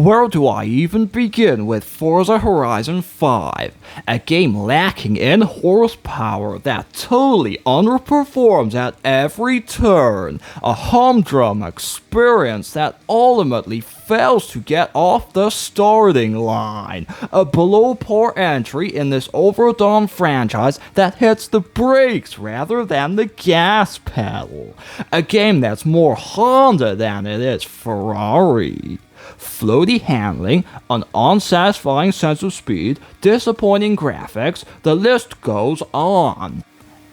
Where do I even begin with Forza Horizon 5? A game lacking in horsepower that totally underperforms at every turn. A humdrum experience that ultimately fails to get off the starting line. A below par entry in this overdone franchise that hits the brakes rather than the gas pedal. A game that's more Honda than it is Ferrari. Floaty handling, an unsatisfying sense of speed, disappointing graphics, the list goes on.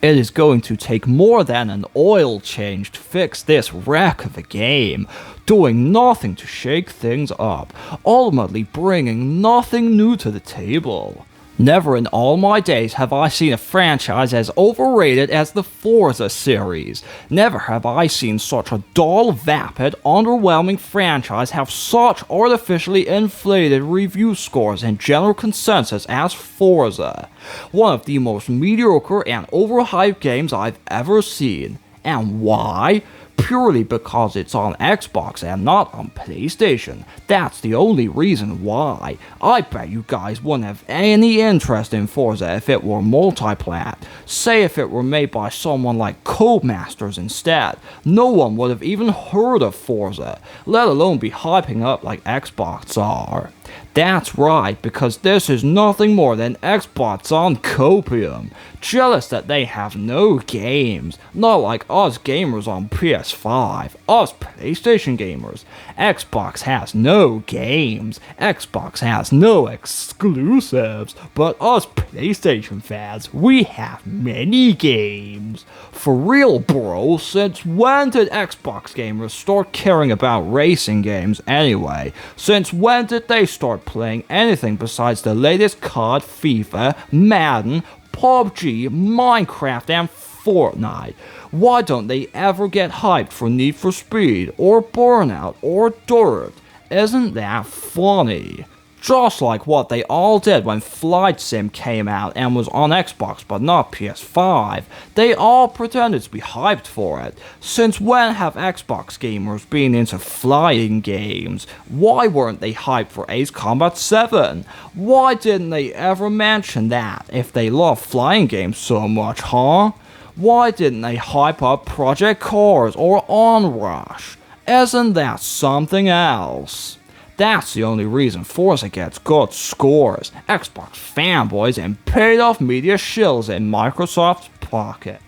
It is going to take more than an oil change to fix this wreck of a game, doing nothing to shake things up, ultimately bringing nothing new to the table. Never in all my days have I seen a franchise as overrated as the Forza series. Never have I seen such a dull, vapid, underwhelming franchise have such artificially inflated review scores and general consensus as Forza. One of the most mediocre and overhyped games I've ever seen. And why? Purely because it's on Xbox and not on PlayStation. That's the only reason why. I bet you guys wouldn't have any interest in Forza if it were multiplat. Say if it were made by someone like Codemasters instead. No one would have even heard of Forza, let alone be hyping up like Xbox are. That's right, because this is nothing more than Xbox on copium. Jealous that they have no games, not like us gamers on PS5, us PlayStation gamers. Xbox has no games, Xbox has no exclusives, but us PlayStation fans, we have many games. For real bro, since when did Xbox gamers start caring about racing games anyway? Since when did they start playing anything besides the latest COD, FIFA, Madden, PUBG, Minecraft, and Fortnite? Why don't they ever get hyped for Need for Speed, or Burnout, or Dirt? Isn't that funny? Just like what they all did when Flight Sim came out and was on Xbox but not PS5, they all pretended to be hyped for it. Since when have Xbox gamers been into flying games? Why weren't they hyped for Ace Combat 7? Why didn't they ever mention that if they love flying games so much, huh? Why didn't they hype up Project Cars or Onrush? Isn't that something else? That's the only reason Forza gets good scores. Xbox fanboys and paid-off media shills in Microsoft's pocket.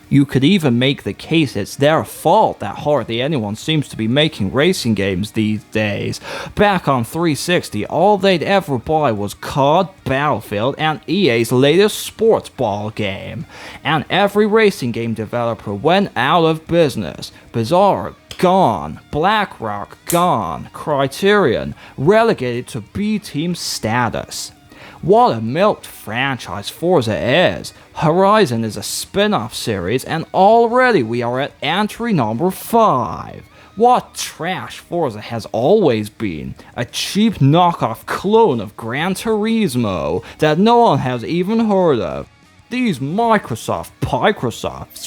You could even make the case it's their fault that hardly anyone seems to be making racing games these days. Back on 360, all they'd ever buy was COD, Battlefield, and EA's latest sports ball game. And every racing game developer went out of business. Bizarre, gone. BlackRock, gone. Criterion, relegated to B-team status. What a milked franchise Forza is. Horizon is a spin-off series and already we are at entry number 5. What trash Forza has always been. A cheap knockoff clone of Gran Turismo that no one has even heard of. These Microsofts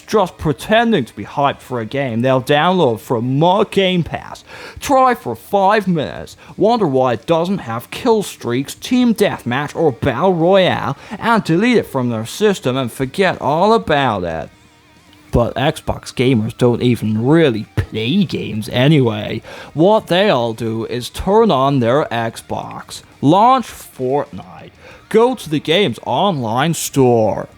just pretending to be hyped for a game they'll download from Game Pass, try for 5 minutes, wonder why it doesn't have kill streaks, team deathmatch, or battle royale, and delete it from their system and forget all about it. But Xbox gamers don't even really play games anyway. What they all do is turn on their Xbox, launch Fortnite, go to the game's online store,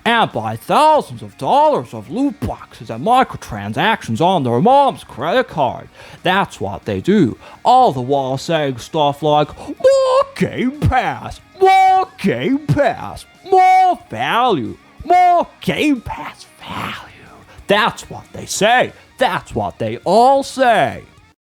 and buy thousands of dollars of loot boxes and microtransactions on their mom's credit card. That's what they do, all the while saying stuff like, more Game Pass, more Game Pass, more value, more Game Pass value. That's what they say. That's what they all say.